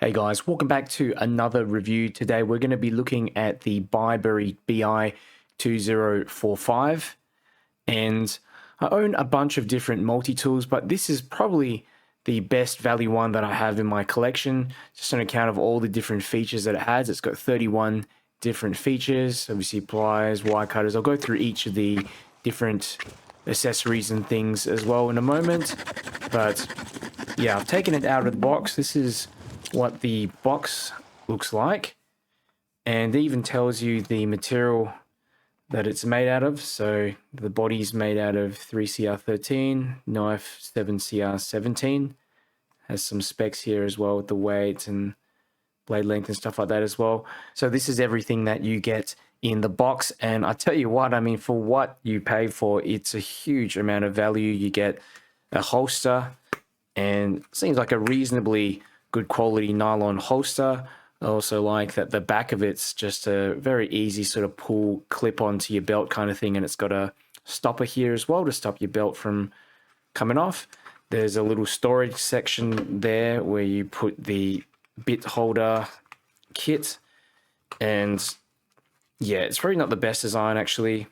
Hey guys, welcome back to another review. Today we're going to be looking at the Bibury BI2045, and I own a bunch of different multi-tools, but this is probably the best value one that I have in my collection, just on account of all the different features that it has. It's got 31 different features, obviously pliers, wire cutters. I'll go through each of the different accessories and things as well in a moment, but yeah, I've taken it out of the box. This is what the box looks like, and it even tells you the material that it's made out of. So the body's made out of 3CR13, knife 7CR17. Has some specs here as well with the weight and blade length and stuff like that as well. So this is everything that you get in the box, and I tell you what, I mean, for what you pay for, it's a huge amount of value. You get a holster, and seems like a reasonably good quality nylon holster. I also like that the back of it's just a very easy sort of pull clip onto your belt kind of thing, and it's got a stopper here as well to stop your belt from coming off. There's a little storage section there where you put the bit holder kit, and yeah, it's probably not the best design actually.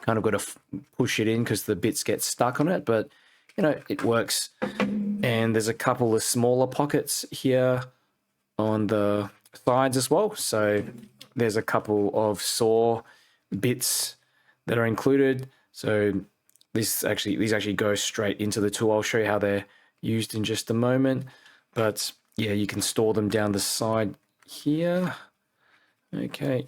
Kind of got to push it in because the bits get stuck on it, but you know, it works. And there's a couple of smaller pockets here on the sides as well. So there's a couple of saw bits that are included. So these actually go straight into the tool. I'll show you how they're used in just a moment. But yeah, you can store them down the side here. Okay.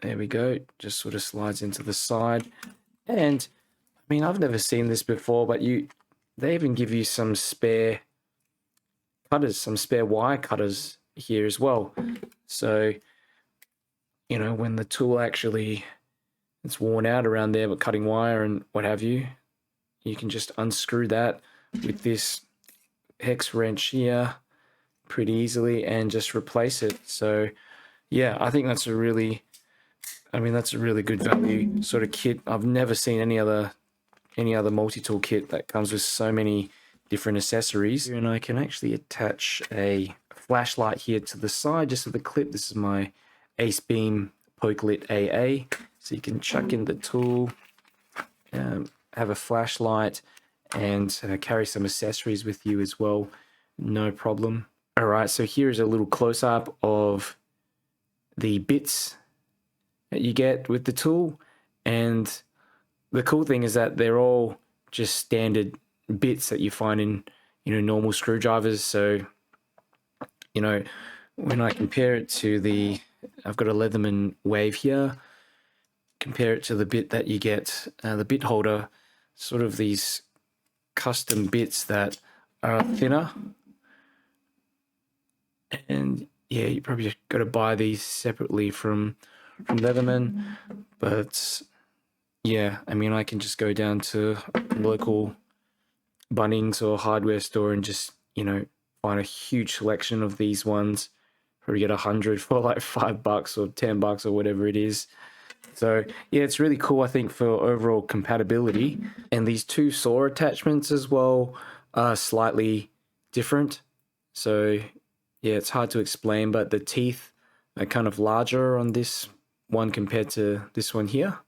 There we go. Just sort of slides into the side. And I mean, I've never seen this before, but they even give you some spare cutters, some spare wire cutters here as well. So, you know, when the tool actually it's worn out around there, but cutting wire and what have you, you can just unscrew that with this hex wrench here pretty easily and just replace it. So, yeah, I think that's a really good value sort of kit. I've never seen any other multi-tool kit that comes with so many different accessories. And I can actually attach a flashlight here to the side just with the clip. This is my Ace Beam Pokelit AA. So you can chuck in the tool, have a flashlight, and carry some accessories with you as well. No problem. All right, so here's a little close-up of the bits that you get with the tool, and the cool thing is that they're all just standard bits that you find in, you know, normal screwdrivers. So, you know, when I compare it to I've got a Leatherman Wave here, compare it to the bit that you get, the bit holder, sort of these custom bits that are thinner. And yeah, you probably just got to buy these separately from Leatherman, but yeah, I mean, I can just go down to local Bunnings or hardware store and just, you know, find a huge selection of these ones. Probably get 100 for like $5 or $10 or whatever it is. So yeah, it's really cool, I think, for overall compatibility. And these two saw attachments as well are slightly different. So yeah, it's hard to explain, but the teeth are kind of larger on this one compared to this one here.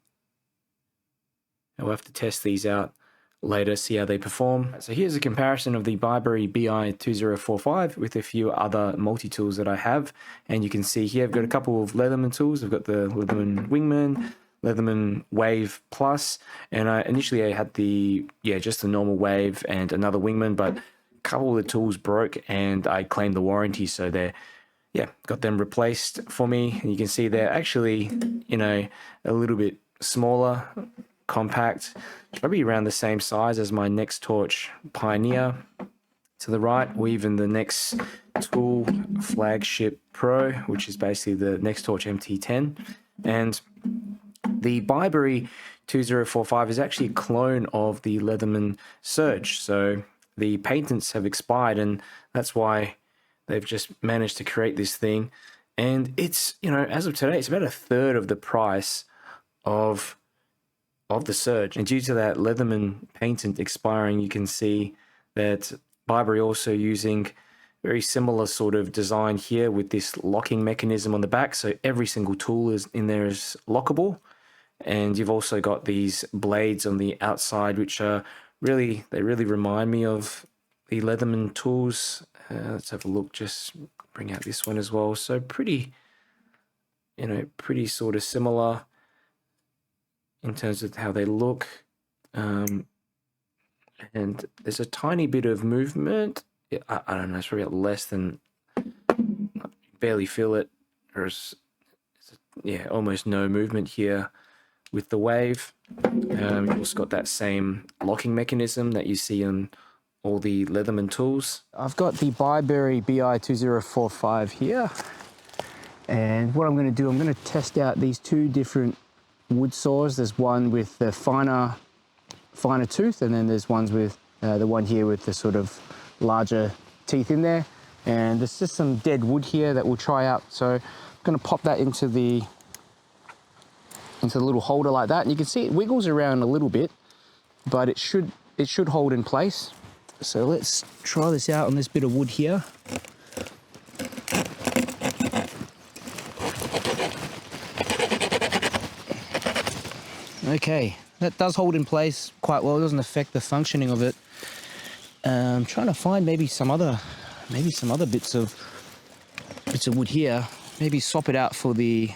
I'll have to test these out later, see how they perform. So here's a comparison of the Bibury BI2045 with a few other multi-tools that I have. And you can see here I've got a couple of Leatherman tools. I've got the Leatherman Wingman, Leatherman Wave Plus, and initially I had just the normal Wave and another Wingman, but a couple of the tools broke and I claimed the warranty, so got them replaced for me. And you can see they're actually, you know, a little bit smaller, compact, probably around the same size as my Nextorch Pioneer to the right, or even the Nextool Flagship Pro, which is basically the Nextorch MT10. And the Bibury 2045 is actually a clone of the Leatherman Surge. So the patents have expired, and that's why they've just managed to create this thing. And it's, you know, as of today, it's about a third of the price of the Surge. And due to that Leatherman patent expiring, you can see that Bibury also using Very similar sort of design here with this locking mechanism on the back. So every single tool is in there is lockable. And you've also got these blades on the outside, which are they really remind me of the Leatherman tools. Let's have a look, just bring out this one as well. So pretty, pretty sort of similar in terms of how they look. And there's a tiny bit of movement. I don't know, it's probably less than, barely feel it. Yeah, almost no movement here with the wave. You've also got that same locking mechanism that you see on all the Leatherman tools. I've got the Bibury BI2045 here. And what I'm going to do, I'm going to test out these two different wood saws. There's one with the finer tooth, and then there's ones with the one here with the sort of larger teeth in there. And there's just some dead wood here that we'll try out. So I'm going to pop that into the little holder like that, and you can see it wiggles around a little bit, but it should hold in place. So let's try this out on this bit of wood here. Okay, that does hold in place quite well. It doesn't affect the functioning of it. I'm trying to find maybe some other bits of wood here. Maybe swap it out for the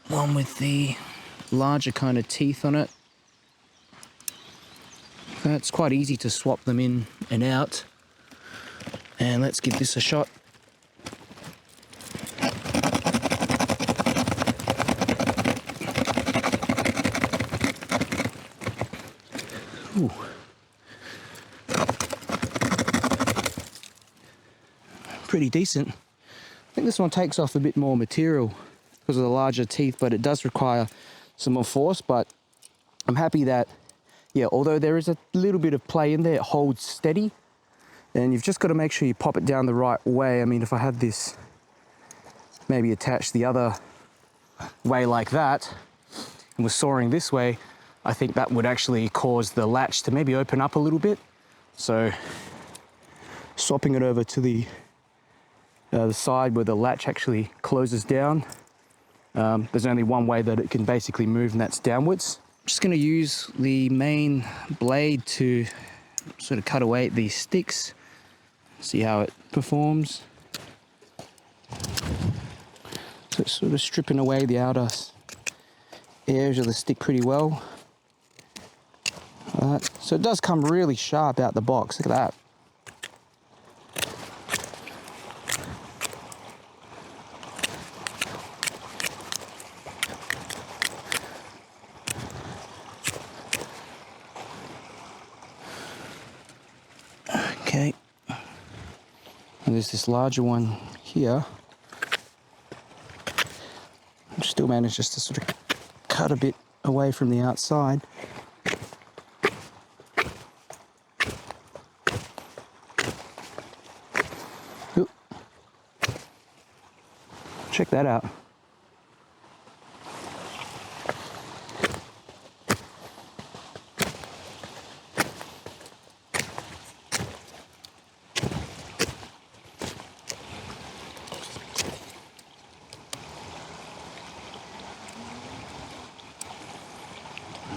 one with the larger kind of teeth on it. It's quite easy to swap them in and out. And let's give this a shot. Ooh. Pretty decent. I think this one takes off a bit more material because of the larger teeth, but it does require some more force. But I'm happy that, yeah, although there is a little bit of play in there, it holds steady. And you've just got to make sure you pop it down the right way. I mean, if I had this maybe attached the other way like that and was sawing this way, I think that would actually cause the latch to maybe open up a little bit. So swapping it over to the side where the latch actually closes down, there's only one way that it can basically move, and that's downwards. I'm just going to use the main blade to sort of cut away at these sticks, see how it performs. So it's sort of stripping away the outer edge of the stick pretty well. So it does come really sharp out the box, look at that. Okay, and there's this larger one here. I still managed just to sort of cut a bit away from the outside. Ooh. Check that out.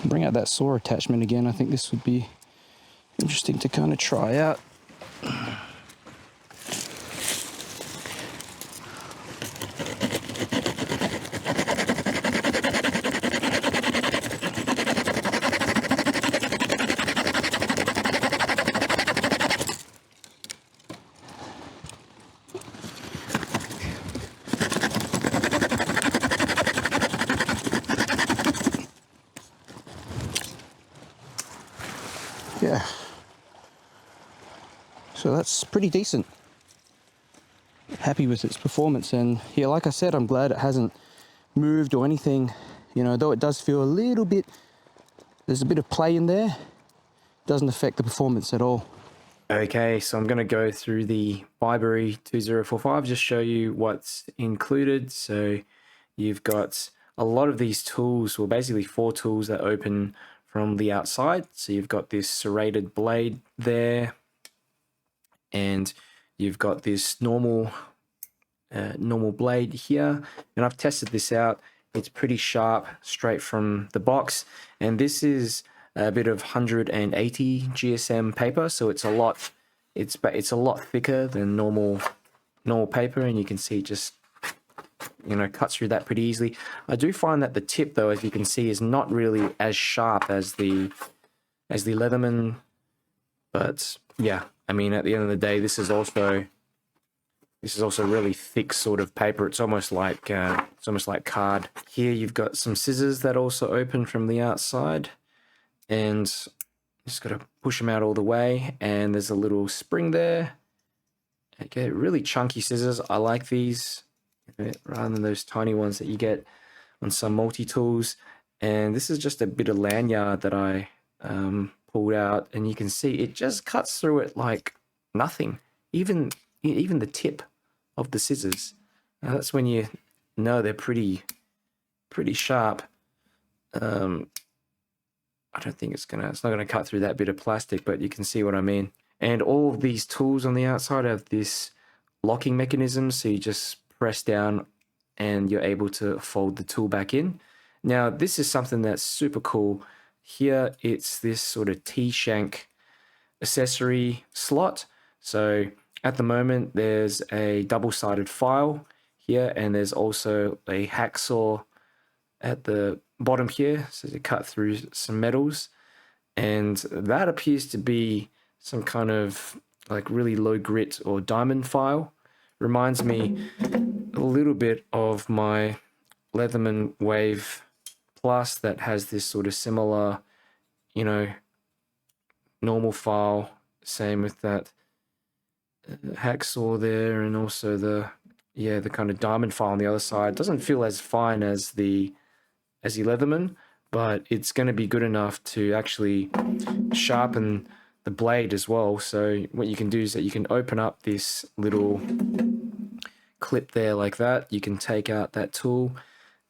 Bring out that saw attachment again. I think this would be interesting to kind of try out. Yeah, so that's pretty decent. Happy with its performance, and yeah, like I said, I'm glad it hasn't moved or anything, you know, though it does feel a little bit, there's a bit of play in there, it doesn't affect the performance at all. Okay, so I'm going to go through the Bibury 2045, just show you what's included. So you've got a lot of these tools, well, basically 4 tools that open from the outside. So you've got this serrated blade there, and you've got this normal blade here, and I've tested this out. It's pretty sharp straight from the box, and this is a bit of 180 GSM paper, so it's a lot thicker than normal paper, and you can see it just cuts through that pretty easily. I do find that the tip, though, as you can see, is not really as sharp as the Leatherman, but yeah, I mean, at the end of the day, this is also really thick sort of paper. It's almost like card. Here you've got some scissors that also open from the outside, and just got to push them out all the way, and there's a little spring there. Okay, really chunky scissors. I like these rather than those tiny ones that you get on some multi-tools. And this is just a bit of lanyard that I pulled out, and you can see it just cuts through it like nothing. Even the tip of the scissors. That's when you know they're pretty sharp. I don't think it's not gonna cut through that bit of plastic, but you can see what I mean. And all of these tools on the outside have this locking mechanism, so you just press down and you're able to fold the tool back in. Now, this is something that's super cool. Here, it's this sort of T-shank accessory slot. So at the moment, there's a double-sided file here, and there's also a hacksaw at the bottom here, so to cut through some metals. And that appears to be some kind of like really low grit or diamond file. Reminds me a little bit of my Leatherman Wave Plus that has this sort of similar, normal file. Same with that hacksaw there, and also the kind of diamond file on the other side. It doesn't feel as fine as the Leatherman, but it's going to be good enough to actually sharpen the blade as well. So what you can do is that you can open up this little clip there like that. You can take out that tool,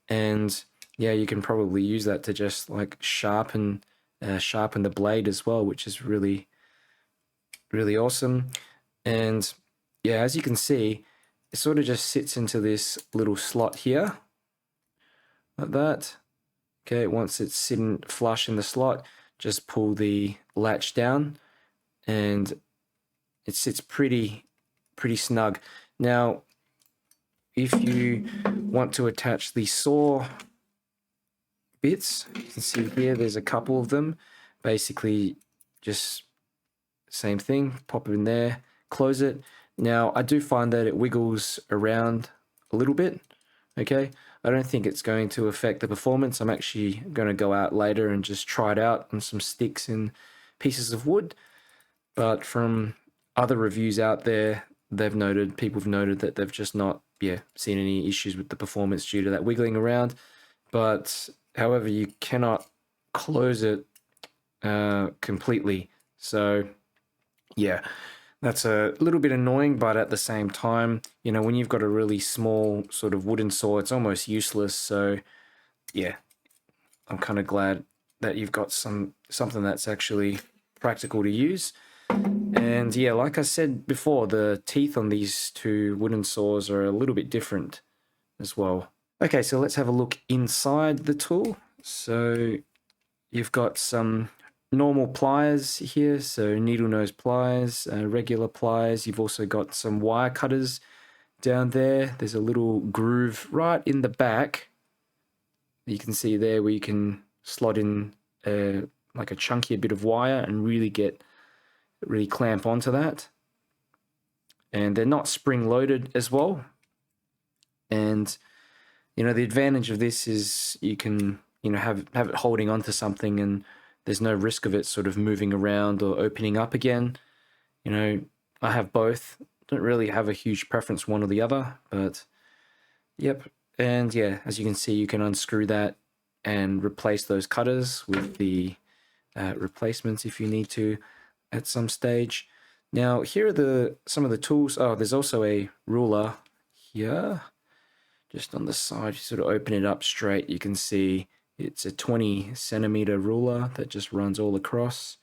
and yeah, you can probably use that to just like sharpen the blade as well, which is really awesome. And yeah, as you can see, it sort of just sits into this little slot here like that. Okay, once it's sitting flush in the slot, just pull the latch down, and it sits pretty snug. Now, if you want to attach the saw bits, you can see here there's a couple of them. Basically, just same thing, pop it in there, close it. Now, I do find that it wiggles around a little bit, okay? I don't think it's going to affect the performance. I'm actually going to go out later and just try it out on some sticks and pieces of wood. But from other reviews out there, people have noted that they've just not seen any issues with the performance due to that wiggling around. But however, you cannot close it completely. So yeah, that's a little bit annoying, but at the same time, when you've got a really small sort of wooden saw, it's almost useless. So yeah, I'm kind of glad that you've got something that's actually practical to use. And yeah, like I said before, the teeth on these two wooden saws are a little bit different as well. Okay, so let's have a look inside the tool. So you've got some normal pliers here, so needle nose pliers, regular pliers. You've also got some wire cutters down there. There's a little groove right in the back. You can see there where you can slot in like a chunkier bit of wire and really clamp onto that. And they're not spring loaded as well. And the advantage of this is you can have it holding onto something, and there's no risk of it sort of moving around or opening up again. I have both. Don't really have a huge preference one or the other, but yep. And yeah, as you can see, you can unscrew that and replace those cutters with the replacements if you need to at some stage. Now, here are some of the tools. Oh, there's also a ruler here. Just on the side, you sort of open it up straight, you can see it's a 20 centimeter ruler that just runs all across,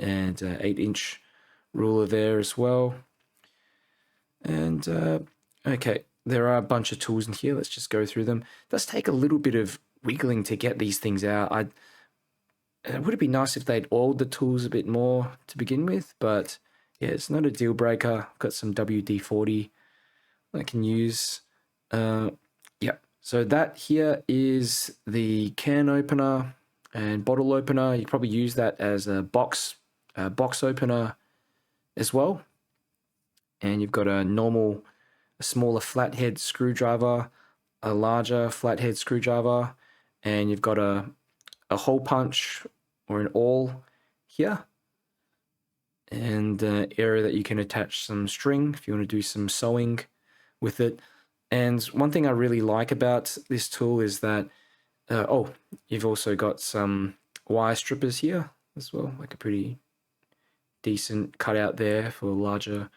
and an 8-inch ruler there as well. And okay, there are a bunch of tools in here. Let's just go through them. It does take a little bit of wiggling to get these things out. Would it be nice if they'd oiled the tools a bit more to begin with? But yeah, it's not a deal breaker. I've got some WD-40 I can use. Yeah, so that here is the can opener and bottle opener. You could probably use that as a box opener as well. And you've got a smaller flathead screwdriver, a larger flathead screwdriver, and you've got a hole punch or an awl here, and an area that you can attach some string if you want to do some sewing with it. And one thing I really like about this tool is that, you've also got some wire strippers here as well, like a pretty decent cutout there for larger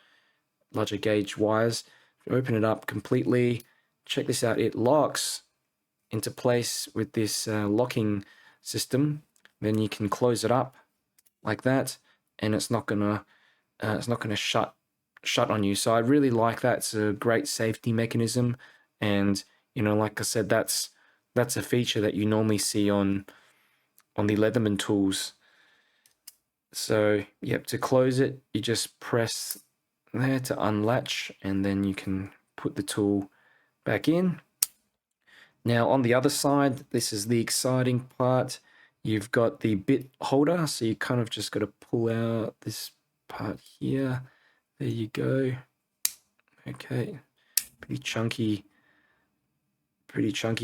gauge wires. If you open it up completely, check this out, it locks into place with this locking system. Then you can close it up like that, and it's not gonna shut on you. So I really like that. It's a great safety mechanism, and like I said, that's a feature that you normally see on the Leatherman tools. So yep, to close it, you just press there to unlatch, and then you can put the tool back in. Now on the other side, this is the exciting part. You've got the bit holder, so you kind of just got to pull out this part here. There you go. Okay, pretty chunky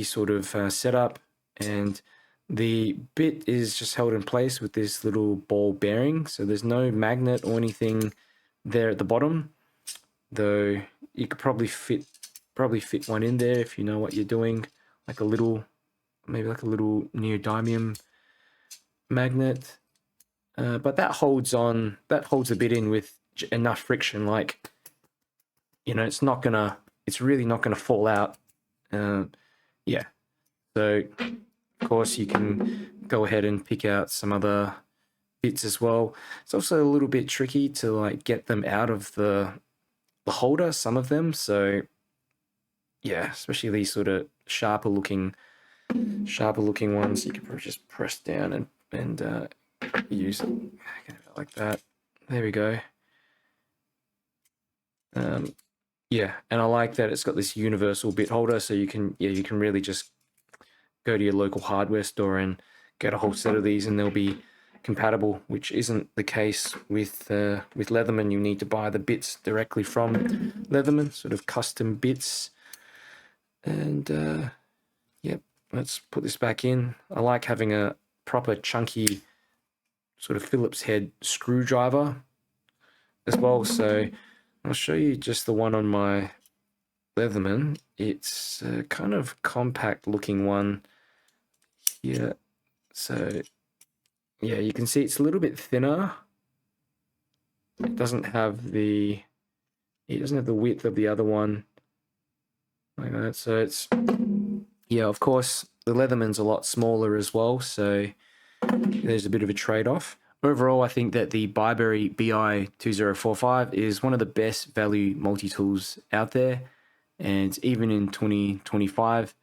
sort of setup, and the bit is just held in place with this little ball bearing. So there's no magnet or anything there at the bottom, though you could probably fit one in there if you know what you're doing, like maybe like a little neodymium magnet. But that holds the bit in with enough friction, like it's really not gonna fall out. Yeah, so of course you can go ahead and pick out some other bits as well. It's also a little bit tricky to like get them out of the holder, some of them. So yeah, especially these sort of sharper looking ones, you can probably just press down and use it like that. There we go. Yeah, and I like that it's got this universal bit holder, so you can really just go to your local hardware store and get a whole set of these, and they'll be compatible, which isn't the case with Leatherman. You need to buy the bits directly from Leatherman, sort of custom bits. And yep, let's put this back in. I like having a proper chunky sort of Phillips head screwdriver as well. So I'll show you just the one on my Leatherman. It's a kind of compact looking one here. So yeah, you can see it's a little bit thinner. It doesn't have the width of the other one like that. So it's, yeah, of course the Leatherman's a lot smaller as well, so there's a bit of a trade-off. Overall, I think that the Bibury BI2045 is one of the best value multi-tools out there, and even in 2025,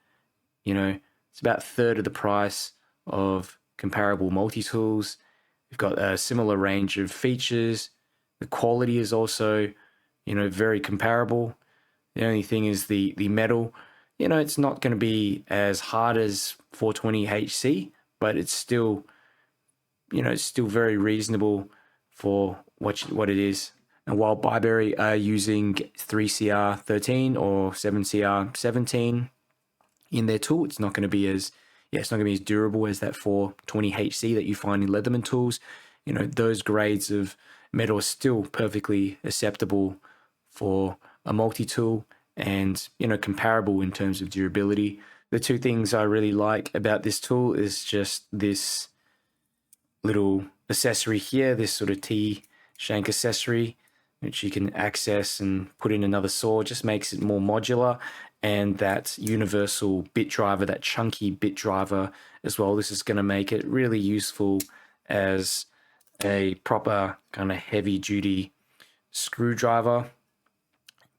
it's about a third of the price of comparable multi-tools. We've got a similar range of features. The quality is also, very comparable. The only thing is the metal. It's not going to be as hard as 420 HC, but it's still, it's still very reasonable for what it is. And while Bibury are using 3CR13 or 7CR17 in their tool, it's not going to be as durable as that 420 HC that you find in Leatherman tools. Those grades of metal are still perfectly acceptable for a multi-tool and, comparable in terms of durability. The two things I really like about this tool is just this little accessory here, this sort of T-shank accessory, which you can access and put in another saw. Just makes it more modular. And that universal bit driver, that chunky bit driver as well. This is going to make it really useful as a proper kind of heavy duty screwdriver.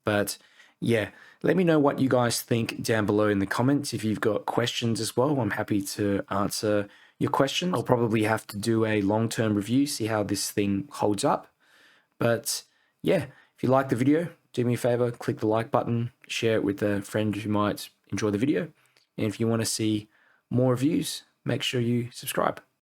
But yeah, let me know what you guys think down below in the comments. If you've got questions as well, I'm happy to answer your questions. I'll probably have to do a long-term review, see how this thing holds up. But yeah, if you like the video, do me a favor, click the like button, share it with a friend who might enjoy the video. And if you want to see more reviews, make sure you subscribe.